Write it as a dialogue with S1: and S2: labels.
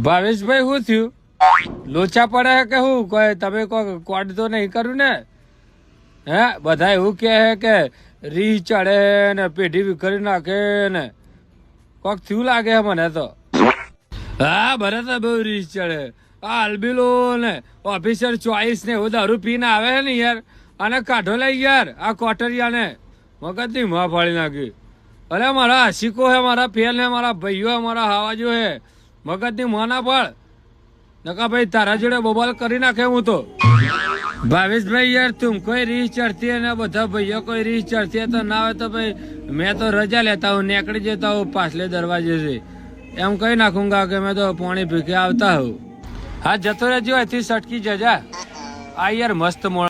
S1: ભાવેશભાઈ શું થયું? લોચા પડે કે હું કોઈ તમે કોડ તો નહીં કર્યું ને? હે બધા એવું કે રી ચડે ને પેઢી વિખરી નાખે ને કોક થયું લાગે મને તો. હા ભરત બહુ રીસ ચડે. આ અલબીલો ને ઓફિસર ચોઈસ ને એવું દારૂ પીને આવે છે ને યાર, અને કાઢો લઈ યાર આ કોટરિયા ને મગજ ની માં ફાડી નાખી. અરે મારા આશિકો હે, મારા ફેલ હે, મારા ભાઈઓ હે, મારા હાવાજો હે, મગજ ની માં ના પડ નકા ભાઈ તારા જોડે બોબાલ કરી નાખે હું તો. ભાવેશભાઈ યાર તું કોઈ રીસ ચડતી है ना, બધા ભાઈઓ કોઈ રીસ ચડતી है तो ना હોય તો ભાઈ मैं तो रजा लेता हूँ, નીકળી જતા हूँ પાછલે દરવાजे से, એમ કઈ નાખूंगा કે मैं तो પાણી પી के આવતા हूँ. હા જતો રહેજો, અહીંથી સટકી જજા. આ યાર મસ્ત મોણ